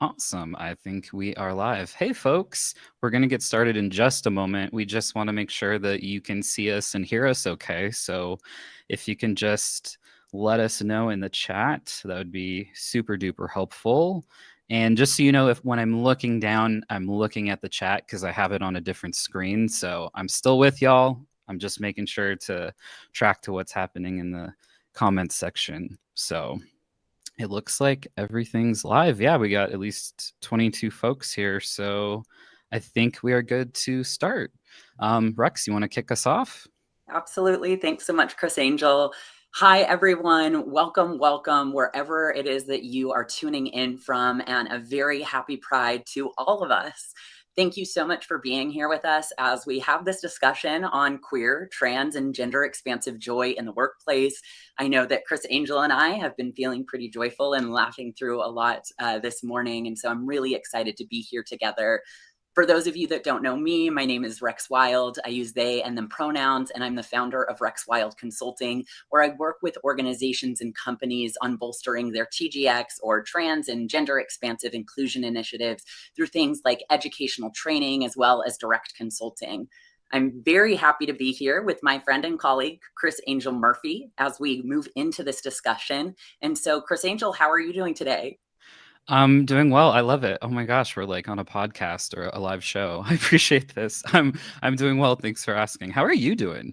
Awesome. I think we are live. Hey, folks, we're going to get started in just a moment. We just want to make sure that you can see us and hear us okay. So if you can just let us know in the chat, that would be super duper helpful. And just so you know, if when I'm looking down, I'm looking at the chat because I have it on a different screen. So I'm still with y'all. I'm just making sure to track to what's happening in the comments section. So it looks like everything's live. Yeah, we got at least 22 folks here. So I think we are good to start. Rex, you want to kick us off? Absolutely. Thanks so much, Chris Angel. Hi, everyone. Welcome, welcome, wherever it is that you are tuning in from, and a very happy Pride to all of us. Thank you so much for being here with us as we have this discussion on queer, trans, and gender expansive joy in the workplace. I know that Chris Angel and I have been feeling pretty joyful and laughing through a lot this morning. And so I'm really excited to be here together. For those of you that don't know me, my name is Rex Wilde. I use they and them pronouns, and I'm the founder of Rex Wilde Consulting, where I work with organizations and companies on bolstering their TGX or trans and gender expansive inclusion initiatives through things like educational training as well as direct consulting. I'm very happy to be here with my friend and colleague, Chris Angel Murphy, as we move into this discussion. And so, Chris Angel, how are you doing today? I'm doing well. I love it. Oh my gosh, we're like on a podcast or a live show. I appreciate this. I'm doing well. Thanks for asking. How are you doing?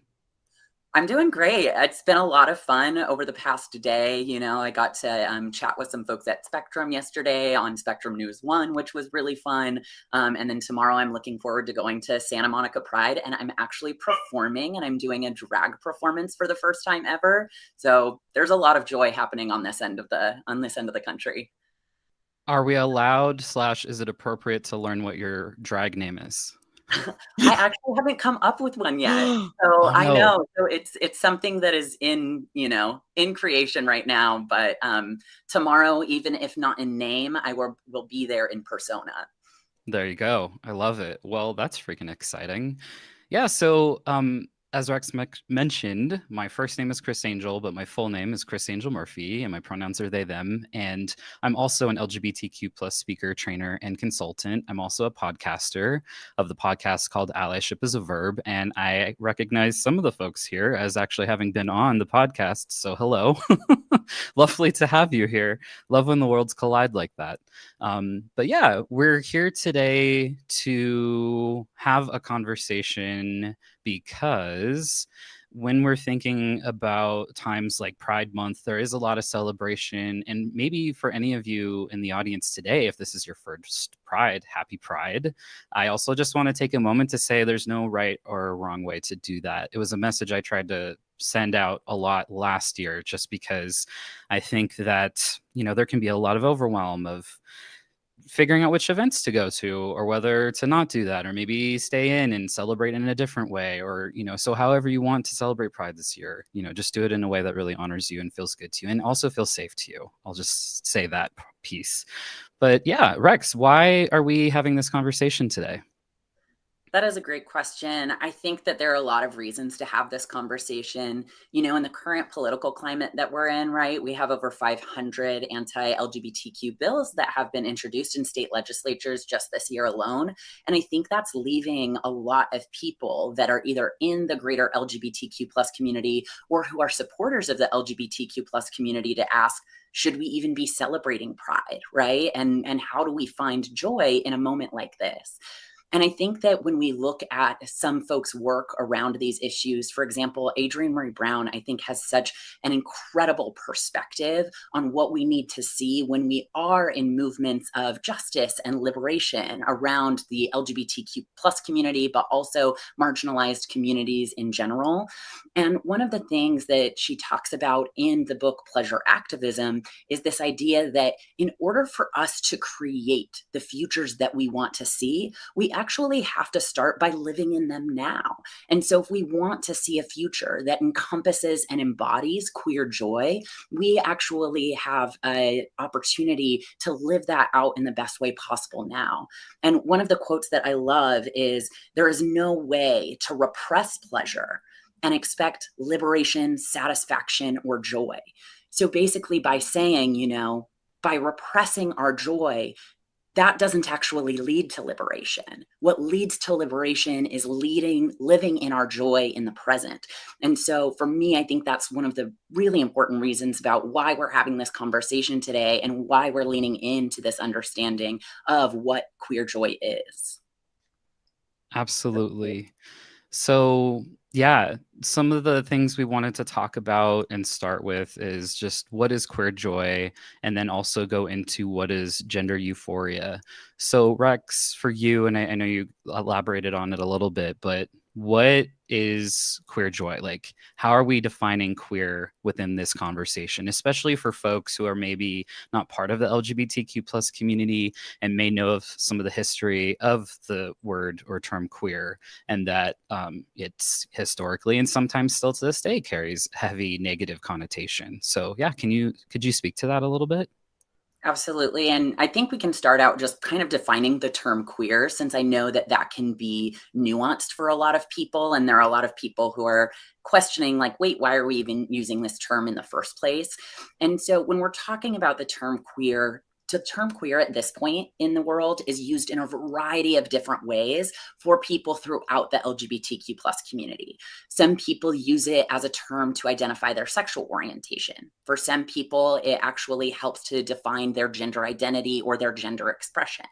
I'm doing great. It's been a lot of fun over the past day. I got to chat with some folks at Spectrum yesterday on Spectrum News One, which was really fun. And then tomorrow, I'm looking forward to going to Santa Monica Pride, and I'm actually performing, and I'm doing a drag performance for the first time ever. So there's a lot of joy happening on this end of the country. Are we allowed, slash, is it appropriate to learn what your drag name is? I actually haven't come up with one yet. Oh So I no. know. So it's something that is in creation right now. But tomorrow, even if not in name, I will be there in persona. There you go. I love it. Well, that's freaking exciting. Yeah, so as Rex mentioned, my first name is Chris Angel, but my full name is Chris Angel Murphy, and my pronouns are they, them. And I'm also an LGBTQ plus speaker, trainer, and consultant. I'm also a podcaster of the podcast called Allyship is a Verb. And I recognize some of the folks here as actually having been on the podcast. So hello. Lovely to have you here. Love when the worlds collide like that. But yeah, we're here today to have a conversation because when we're thinking about times like Pride Month, there is a lot of celebration. And maybe for any of you in the audience today, if this is your first Pride, happy Pride. I also just want to take a moment to say there's no right or wrong way to do that. It was a message I tried to send out a lot last year just because I think that, there can be a lot of overwhelm of figuring out which events to go to or whether to not do that or maybe stay in and celebrate in a different way or so however you want to celebrate pride this year, just do it in a way that really honors you and feels good to you and also feels safe to you. I'll just say that piece. But yeah, Rex, why are we having this conversation today? That is a great question. I think that there are a lot of reasons to have this conversation. In the current political climate that we're in, right? We have over 500 anti-LGBTQ bills that have been introduced in state legislatures just this year alone. And I think that's leaving a lot of people that are either in the greater LGBTQ plus community or who are supporters of the LGBTQ plus community to ask, should we even be celebrating Pride, right? And how do we find joy in a moment like this? And I think that when we look at some folks' work around these issues, for example, Adrienne Marie Brown, I think has such an incredible perspective on what we need to see when we are in movements of justice and liberation around the LGBTQ plus community, but also marginalized communities in general. And one of the things that she talks about in the book Pleasure Activism is this idea that in order for us to create the futures that we want to see, we actually have to start by living in them now. And so if we want to see a future that encompasses and embodies queer joy, we actually have an opportunity to live that out in the best way possible now. And one of the quotes that I love is, there is no way to repress pleasure and expect liberation, satisfaction, or joy. So basically by saying, by repressing our joy, that doesn't actually lead to liberation. What leads to liberation is living in our joy in the present. And so for me, I think that's one of the really important reasons about why we're having this conversation today and why we're leaning into this understanding of what queer joy is. Absolutely. So, yeah, some of the things we wanted to talk about and start with is just what is queer joy, and then also go into what is gender euphoria. So, Rex, for you, and I know you elaborated on it a little bit, but what is queer joy? Like, how are we defining queer within this conversation, especially for folks who are maybe not part of the LGBTQ plus community and may know of some of the history of the word or term queer, and that it's historically and sometimes still to this day carries heavy negative connotation. So yeah, could you speak to that a little bit? Absolutely. And I think we can start out just kind of defining the term queer, since I know that that can be nuanced for a lot of people. And there are a lot of people who are questioning, like, wait, why are we even using this term in the first place? And so when we're talking about the term queer, the term queer at this point in the world is used in a variety of different ways for people throughout the LGBTQ plus community. Some people use it as a term to identify their sexual orientation. For some people, it actually helps to define their gender identity or their gender expression.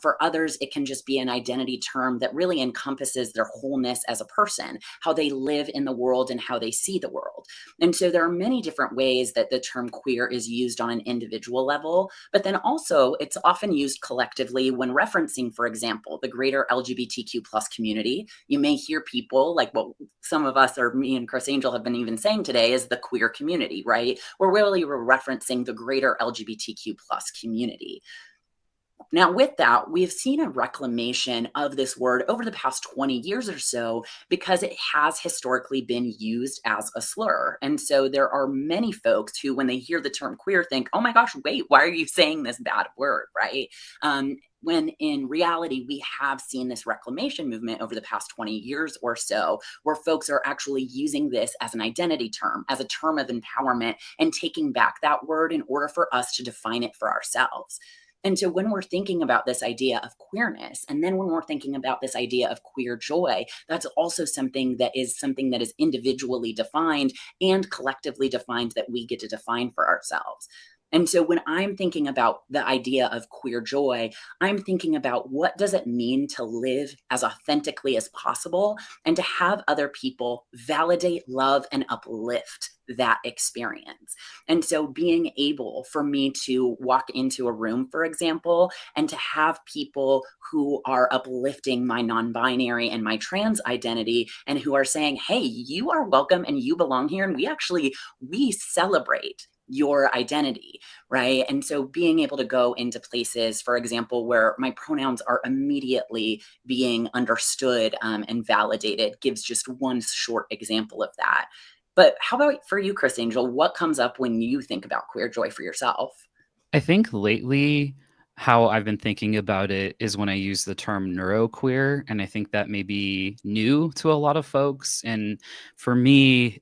For others, it can just be an identity term that really encompasses their wholeness as a person, how they live in the world and how they see the world. And so there are many different ways that the term queer is used on an individual level, but then also it's often used collectively when referencing, for example, the greater LGBTQ plus community. You may hear people like what some of us, or me and Chris Angel, have been even saying today is the queer community, right? We're really referencing the greater LGBTQ plus community. Now, with that, we have seen a reclamation of this word over the past 20 years or so because it has historically been used as a slur. And so there are many folks who, when they hear the term queer, think, oh my gosh, wait, why are you saying this bad word, right? When in reality, we have seen this reclamation movement over the past 20 years or so, where folks are actually using this as an identity term, as a term of empowerment, and taking back that word in order for us to define it for ourselves. And so when we're thinking about this idea of queerness, and then when we're thinking about this idea of queer joy, that's also something that is individually defined and collectively defined that we get to define for ourselves. And so when I'm thinking about the idea of queer joy, I'm thinking about what does it mean to live as authentically as possible and to have other people validate, love, and uplift that experience. And so being able for me to walk into a room, for example, and to have people who are uplifting my non-binary and my trans identity and who are saying, hey, you are welcome and you belong here. And we celebrate your identity, right? And so being able to go into places, for example, where my pronouns are immediately being understood and validated gives just one short example of that. But how about for you, Chris Angel? What comes up when you think about queer joy for yourself? I think lately, how I've been thinking about it is when I use the term neuroqueer, and I think that may be new to a lot of folks. And for me,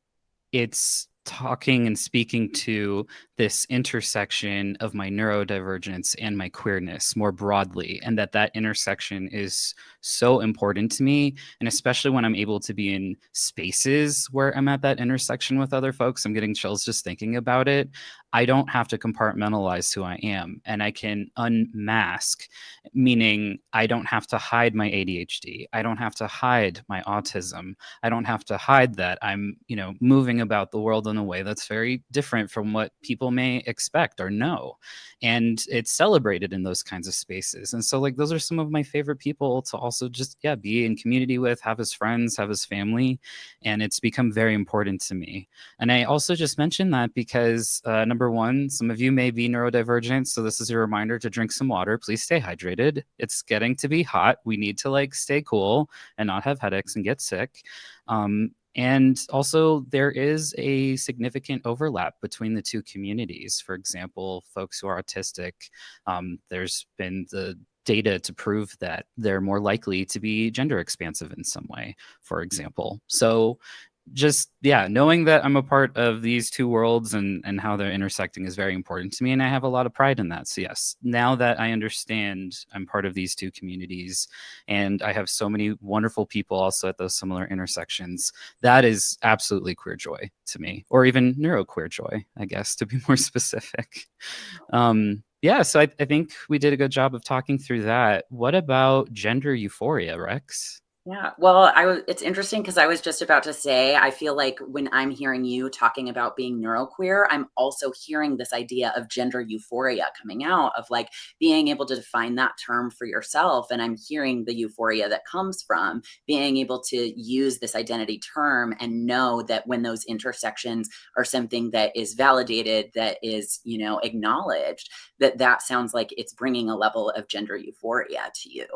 it's talking and speaking to this intersection of my neurodivergence and my queerness more broadly, and that intersection is so important to me. And especially when I'm able to be in spaces where I'm at that intersection with other folks, I'm getting chills just thinking about it. I don't have to compartmentalize who I am, and I can unmask, meaning I don't have to hide my ADHD. I don't have to hide my autism. I don't have to hide that I'm, moving about the world in a way that's very different from what people may expect or know. And it's celebrated in those kinds of spaces. And so, like, those are some of my favorite people to also just, yeah, be in community with, have as friends, have as family. And it's become very important to me. And I also just mentioned that because number one, some of you may be neurodivergent. So this is your reminder to drink some water. Please stay hydrated. It's getting to be hot. We need to like stay cool and not have headaches and get sick. And also, there is a significant overlap between the two communities. For example, folks who are autistic, there's been the data to prove that they're more likely to be gender expansive in some way, for example. So just yeah, knowing that I'm a part of these two worlds and how they're intersecting is very important to me, and I have a lot of pride in that. So yes, now that I understand I'm part of these two communities and I have so many wonderful people also at those similar intersections, that is absolutely queer joy to me, or even neuroqueer joy, I guess, to be more specific. Yeah, so I think we did a good job of talking through that. What about gender euphoria, Rex? Yeah. Well, it's interesting because I was just about to say, I feel like when I'm hearing you talking about being neuroqueer, I'm also hearing this idea of gender euphoria coming out of like being able to define that term for yourself. And I'm hearing the euphoria that comes from being able to use this identity term and know that when those intersections are something that is validated, that is, acknowledged, that sounds like it's bringing a level of gender euphoria to you.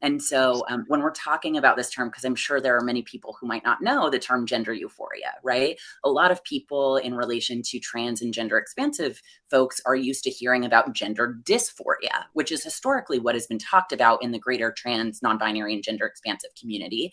And so when we're talking about this term, because I'm sure there are many people who might not know the term gender euphoria, right? A lot of people in relation to trans and gender expansive folks are used to hearing about gender dysphoria, which is historically what has been talked about in the greater trans, non-binary, and gender expansive community,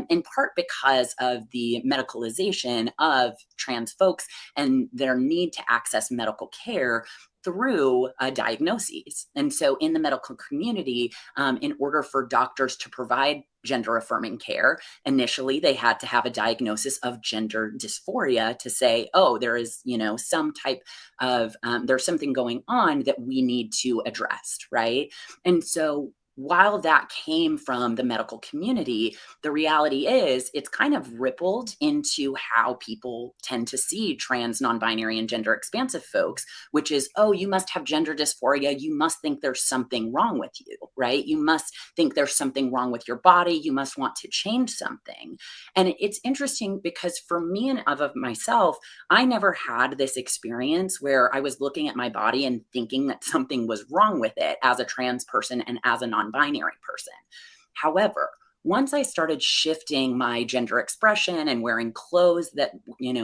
in part because of the medicalization of trans folks and their need to access medical care through diagnoses. And so in the medical community, in order for doctors to provide gender affirming care, initially they had to have a diagnosis of gender dysphoria to say, oh, there is, some type of, there's something going on that we need to address, right? And so while that came from the medical community, the reality is it's kind of rippled into how people tend to see trans, non-binary, and gender expansive folks, which is, oh, you must have gender dysphoria. You must think there's something wrong with you, right? You must think there's something wrong with your body. You must want to change something. And it's interesting because for me and of myself, I never had this experience where I was looking at my body and thinking that something was wrong with it as a trans person and as a non-binary person. However, once I started shifting my gender expression and wearing clothes that,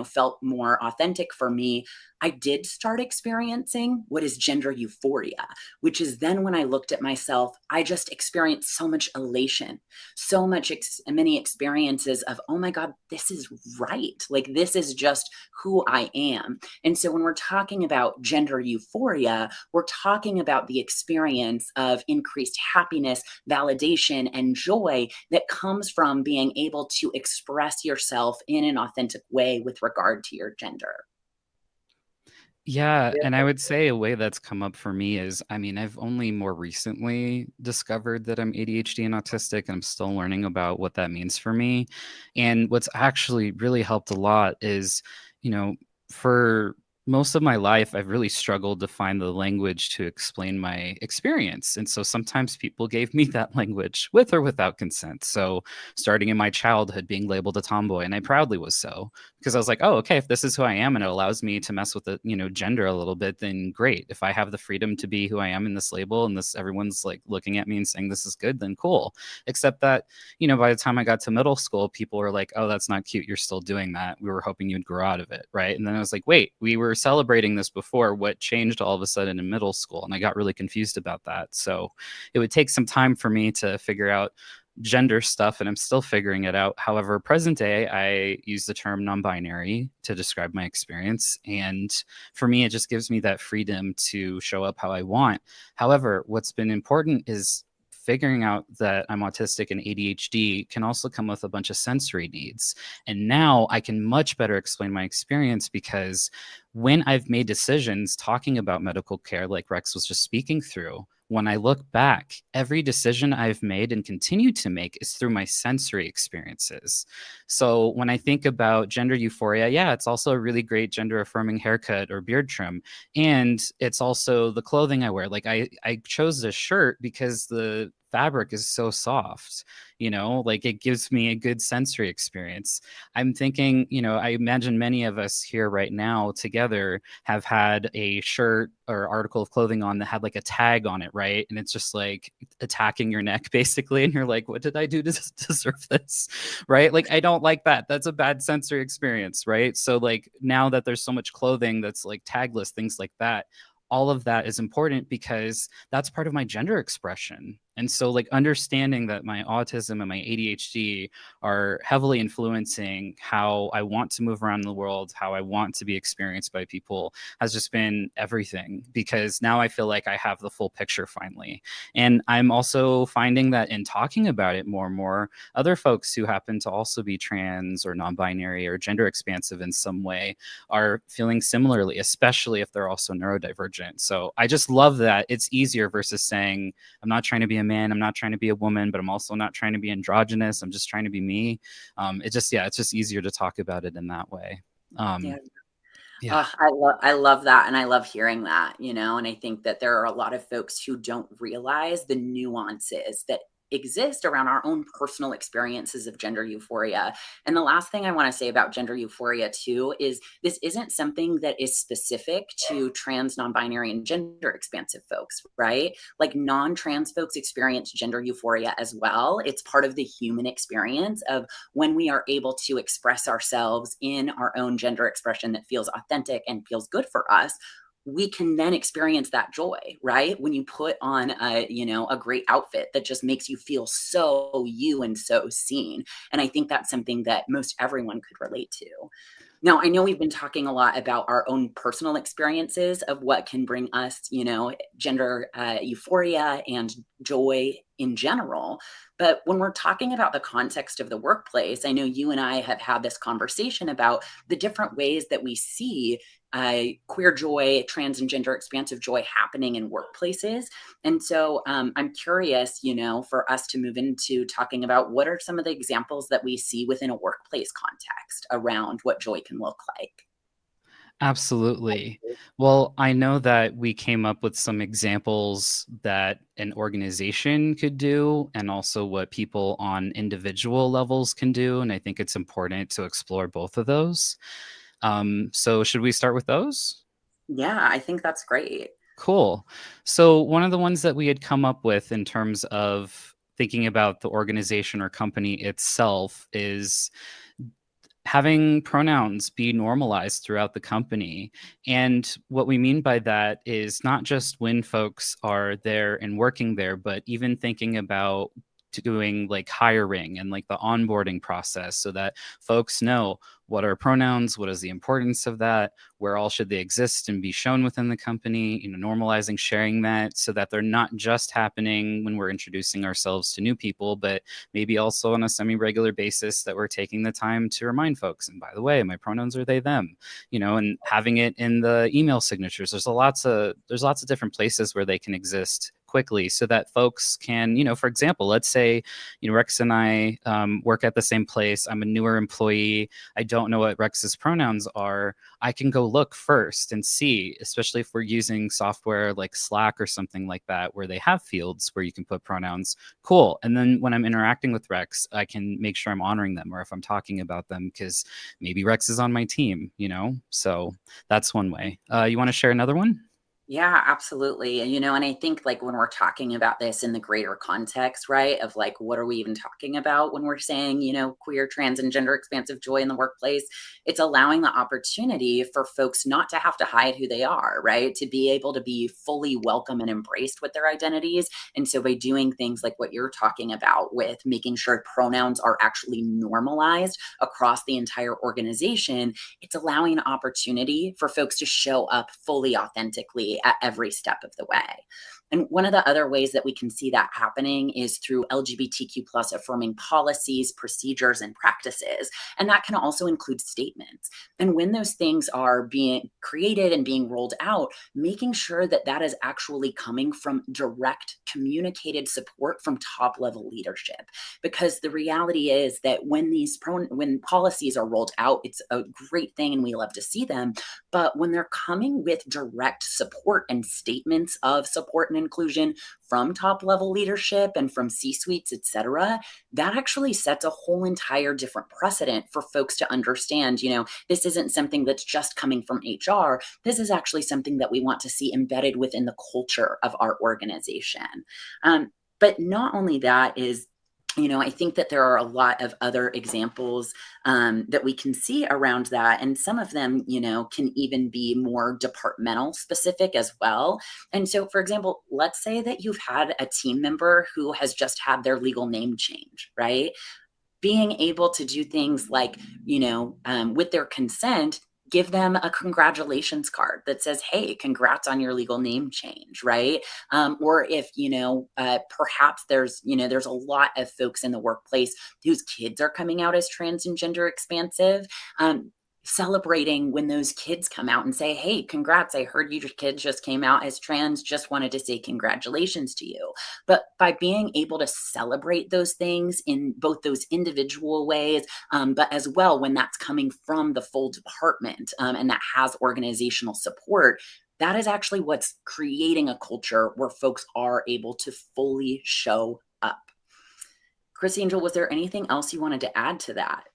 felt more authentic for me, I did start experiencing what is gender euphoria, which is then when I looked at myself, I just experienced so much elation, so much, many experiences of, oh my God, this is right. Like, this is just who I am. And so when we're talking about gender euphoria, we're talking about the experience of increased happiness, validation, and joy that comes from being able to express yourself in an authentic way with regard to your gender. Yeah, and I would say a way that's come up for me is, I mean, I've only more recently discovered that I'm ADHD and autistic, and I'm still learning about what that means for me. And what's actually really helped a lot is, you know, for most of my life, I've really struggled to find the language to explain my experience. And so sometimes people gave me that language with or without consent. So starting in my childhood, being labeled a tomboy, and I proudly was so, because I was like, oh, okay, if this is who I am and it allows me to mess with the, gender a little bit, then great. If I have the freedom to be who I am in this label and this everyone's like looking at me and saying this is good, then cool. Except that, by the time I got to middle school, people were like, oh, that's not cute. You're still doing that. We were hoping you'd grow out of it. Right. And then I was like, wait, we were celebrating this before. What changed all of a sudden in middle school? And I got really confused about that. So it would take some time for me to figure out gender stuff, and I'm still figuring it out. However, present day, I use the term non-binary to describe my experience, and for me, it just gives me that freedom to show up how I want. However, what's been important is figuring out that I'm autistic and ADHD can also come with a bunch of sensory needs. And now I can much better explain my experience, because when I've made decisions talking about medical care, like Rex was just speaking through, when I look back, every decision I've made and continue to make is through my sensory experiences. So when I think about gender euphoria, yeah, it's also a really great gender affirming haircut or beard trim. And it's also the clothing I wear. Like I chose this shirt because the fabric is so soft, like it gives me a good sensory experience. I'm thinking, I imagine many of us here right now together have had a shirt or article of clothing on that had like a tag on it, right? And it's just like attacking your neck basically. And you're like, what did I do to deserve this? Right? Like, I don't like that. That's a bad sensory experience, right? So, like, now that there's so much clothing that's like tagless, things like that, all of that is important because that's part of my gender expression. And so, like, understanding that my autism and my ADHD are heavily influencing how I want to move around the world, how I want to be experienced by people, has just been everything, because now I feel like I have the full picture finally. And I'm also finding that in talking about it more and more, other folks who happen to also be trans or non binary or gender expansive in some way are feeling similarly, especially if they're also neurodivergent. So I just love that it's easier versus saying, I'm not trying to be a man, I'm not trying to be a woman, but I'm also not trying to be androgynous. I'm just trying to be me. Yeah, it's just easier to talk about it in that way. Yeah. Um, yeah. I love that, and I love hearing that, and I think that there are a lot of folks who don't realize the nuances that exist around our own personal experiences of gender euphoria. And the last thing I want to say about gender euphoria too is this isn't something that is specific to trans, non-binary, and gender expansive folks, right? Like non-trans folks experience gender euphoria as well. It's part of the human experience of when we are able to express ourselves in our own gender expression that feels authentic and feels good for us, we can then experience that joy, right? When you put on a great outfit that just makes you feel so you and so seen. And I think that's something that most everyone could relate to. Now, I know we've been talking a lot about our own personal experiences of what can bring us, gender euphoria and joy in general. But when we're talking about the context of the workplace, I know you and I have had this conversation about the different ways that we see queer joy, trans and gender expansive joy happening in workplaces. And so I'm curious, for us to move into talking about what are some of the examples that we see within a workplace context around what joy can look like. Absolutely. Well, I know that we came up with some examples that an organization could do, and also what people on individual levels can do. And I think it's important to explore both of those. So, should we start with those? Yeah, I think that's great. Cool. So, one of the ones that we had come up with in terms of thinking about the organization or company itself is having pronouns be normalized throughout the company. And what we mean by that is not just when folks are there and working there, but even thinking about doing like hiring and like the onboarding process, so that folks know what are pronouns, what is the importance of that, where all should they exist and be shown within the company, normalizing sharing that, so that they're not just happening when we're introducing ourselves to new people, but maybe also on a semi-regular basis, that we're taking the time to remind folks, and by the way, my pronouns are they them, and having it in the email signatures. There's lots of different places where they can exist quickly, so that folks can, for example, let's say, Rex and I work at the same place. I'm a newer employee. I don't know what Rex's pronouns are. I can go look first and see, especially if we're using software like Slack or something like that, where they have fields where you can put pronouns. Cool. And then when I'm interacting with Rex, I can make sure I'm honoring them, or if I'm talking about them, because maybe Rex is on my team. So that's one way. You want to share another one? Yeah, absolutely. And I think like when we're talking about this in the greater context, right, of like, what are we even talking about when we're saying, queer, trans, and gender expansive joy in the workplace? It's allowing the opportunity for folks not to have to hide who they are, right? To be able to be fully welcome and embraced with their identities. And so by doing things like what you're talking about with making sure pronouns are actually normalized across the entire organization, it's allowing an opportunity for folks to show up fully authentically at every step of the way. And one of the other ways that we can see that happening is through LGBTQ plus affirming policies, procedures, and practices. And that can also include statements. And when those things are being created and being rolled out, making sure that that is actually coming from direct communicated support from top level leadership. Because the reality is that when policies are rolled out, it's a great thing and we love to see them. But when they're coming with direct support and statements of support and inclusion from top level leadership and from C-suites, et cetera, that actually sets a whole entire different precedent for folks to understand, this isn't something that's just coming from HR. This is actually something that we want to see embedded within the culture of our organization. But not only that is I think that there are a lot of other examples that we can see around that. And some of them, can even be more departmental specific as well. And so, for example, let's say that you've had a team member who has just had their legal name change, right? Being able to do things like, with their consent, give them a congratulations card that says, hey, congrats on your legal name change, right? Or if, perhaps there's a lot of folks in the workplace whose kids are coming out as trans and gender expansive. Celebrating when those kids come out and say, hey, congrats, I heard your kids just came out as trans, just wanted to say congratulations to you. But by being able to celebrate those things in both those individual ways, but as well when that's coming from the full department, and that has organizational support, that is actually what's creating a culture where folks are able to fully show up. Chris Angel, was there anything else you wanted to add to that?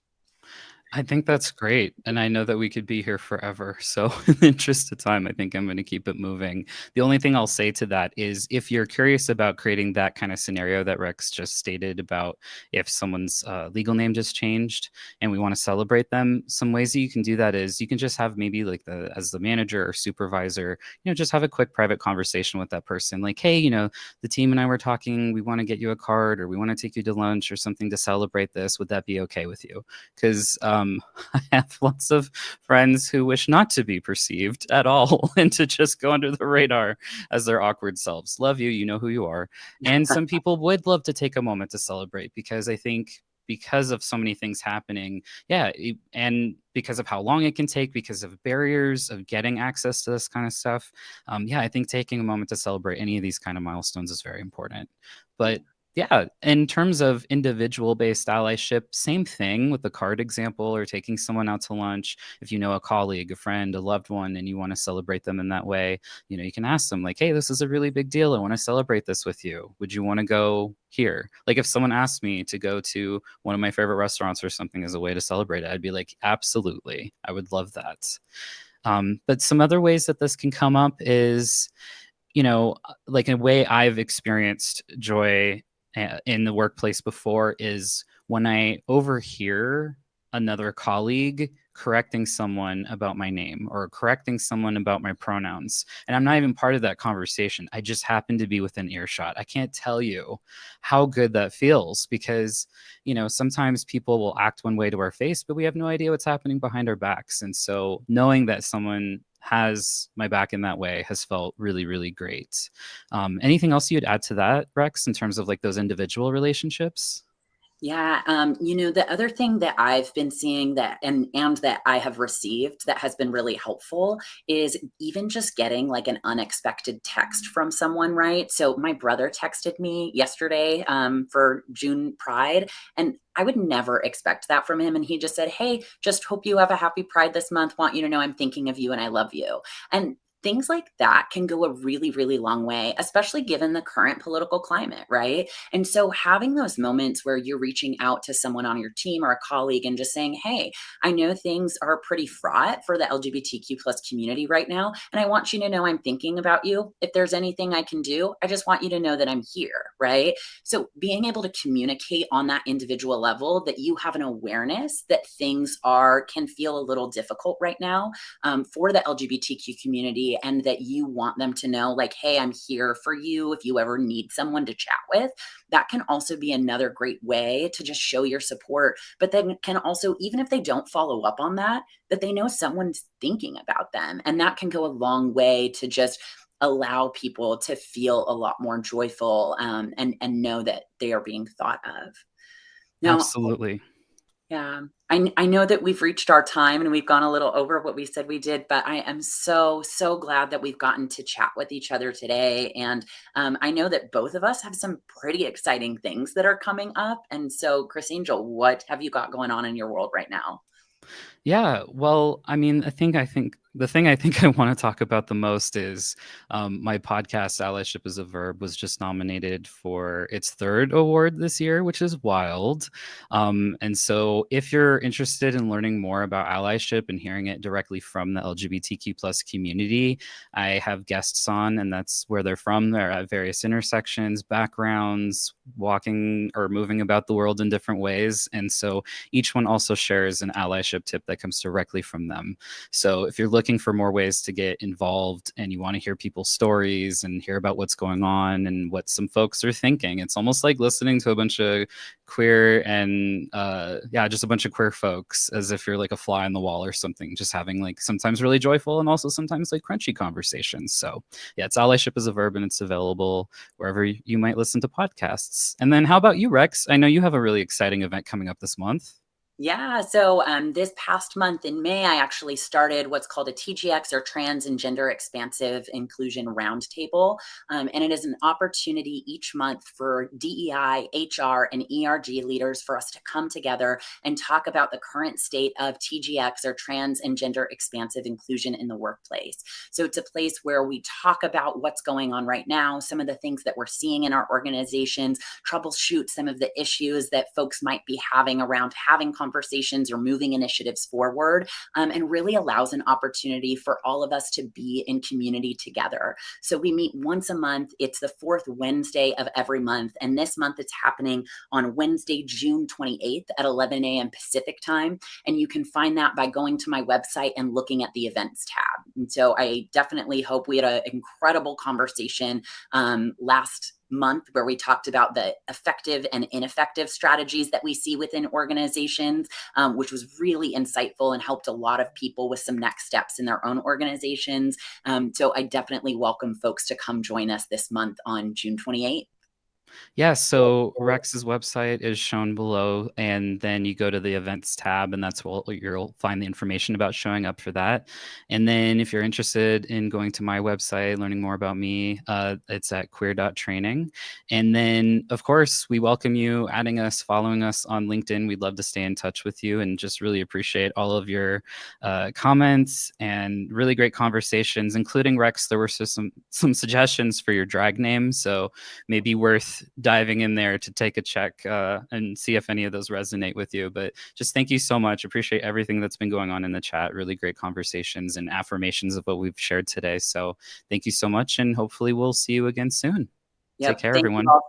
I think that's great. And I know that we could be here forever. So, in the interest of time, I think I'm going to keep it moving. The only thing I'll say to that is if you're curious about creating that kind of scenario that Rex just stated about if someone's legal name just changed and we want to celebrate them, some ways that you can do that is you can just have maybe like as the manager or supervisor, just have a quick private conversation with that person. Like, hey, the team and I were talking, we want to get you a card or we want to take you to lunch or something to celebrate this. Would that be okay with you? Because I have lots of friends who wish not to be perceived at all and to just go under the radar as their awkward selves. Love you, you know who you are. And some people would love to take a moment to celebrate because I think because of so many things happening, yeah, and because of how long it can take, because of barriers of getting access to this kind of stuff, yeah, I think taking a moment to celebrate any of these kind of milestones is very important. But yeah, in terms of individual based allyship, same thing with the card example or taking someone out to lunch. If you know a colleague, a friend, a loved one, and you want to celebrate them in that way, you can ask them, like, hey, this is a really big deal. I want to celebrate this with you. Would you want to go here? Like, if someone asked me to go to one of my favorite restaurants or something as a way to celebrate it, I'd be like, absolutely. I would love that. But some other ways that this can come up is, like a way I've experienced joy in the workplace before is when I overhear another colleague correcting someone about my name or correcting someone about my pronouns. And I'm not even part of that conversation. I just happen to be within earshot. I can't tell you how good that feels because, sometimes people will act one way to our face, but we have no idea what's happening behind our backs. And so knowing that someone has my back in that way has felt really, really great. Anything else you'd add to that, Rex, in terms of like those individual relationships? Yeah, the other thing that I've been seeing and that I have received that has been really helpful is even just getting like an unexpected text from someone, right? So my brother texted me yesterday for June Pride, and I would never expect that from him. And he just said, hey, just hope you have a happy Pride this month. Want you to know I'm thinking of you and I love you. And things like that can go a really, really long way, especially given the current political climate, right? And so having those moments where you're reaching out to someone on your team or a colleague and just saying, hey, I know things are pretty fraught for the LGBTQ plus community right now. And I want you to know I'm thinking about you. If there's anything I can do, I just want you to know that I'm here, right? So being able to communicate on that individual level that you have an awareness that things can feel a little difficult right now for the LGBTQ community, and that you want them to know, like, hey, I'm here for you if you ever need someone to chat with. That can also be another great way to just show your support. But then can also, even if they don't follow up on that, that they know someone's thinking about them. And that can go a long way to just allow people to feel a lot more joyful, and know that they are being thought of. Now, Absolutely. yeah, I know that we've reached our time and we've gone a little over what we said we did, but I am so, so glad that we've gotten to chat with each other today. And I know that both of us have some pretty exciting things that are coming up. And so, Chris Angel, what have you got going on in your world right now? Yeah, well, I mean, I think The thing I think I want to talk about the most is my podcast, Allyship is a Verb, was just nominated for its third award this year, which is wild. And so, if you're interested in learning more about allyship and hearing it directly from the LGBTQ plus community, I have guests on, and that's where they're from. They're at various intersections, backgrounds, walking or moving about the world in different ways. And so, each one also shares an allyship tip that comes directly from them. So if you're looking for more ways to get involved and you want to hear people's stories and hear about what's going on and what some folks are thinking, it's almost like listening to a bunch of queer and yeah, just a bunch of queer folks as if you're like a fly on the wall or something, just having like sometimes really joyful and also sometimes like crunchy conversations. So yeah, it's allyship is a verb and it's available wherever you might listen to podcasts. And then how about you, Rex? I know you have a really exciting event coming up this month. Yeah, so this past month in May, I actually started what's called a TGX or Trans and Gender Expansive Inclusion Roundtable. And it is an opportunity each month for DEI, HR, and ERG leaders for us to come together and talk about the current state of TGX or Trans and Gender Expansive Inclusion in the workplace. So it's a place where we talk about what's going on right now, some of the things that we're seeing in our organizations, troubleshoot some of the issues that folks might be having around having conversations or moving initiatives forward, and really allows an opportunity for all of us to be in community together. So we meet once a month. It's the fourth Wednesday of every month. And this month it's happening on Wednesday, June 28th at 11 a.m. Pacific time. And you can find that by going to my website and looking at the events tab. And so I definitely hope we had an incredible conversation last month where we talked about the effective and ineffective strategies that we see within organizations, which was really insightful and helped a lot of people with some next steps in their own organizations. So I definitely welcome folks to come join us this month on June 28th. Yeah, so Rex's website is shown below, and then you go to the events tab, and that's where you'll find the information about showing up for that. And then if you're interested in going to my website, learning more about me, it's at queer.training. And then, of course, we welcome you adding us, following us on LinkedIn. We'd love to stay in touch with you and just really appreciate all of your comments and really great conversations, including Rex. There were some suggestions for your drag name, so maybe worth diving in there to take a check and see if any of those resonate with you. But just thank you so much. Appreciate everything that's been going on in the chat. Really great conversations and affirmations of what we've shared today. So thank you so much. And hopefully we'll see you again soon. Take Yep. care, Thank you everyone. all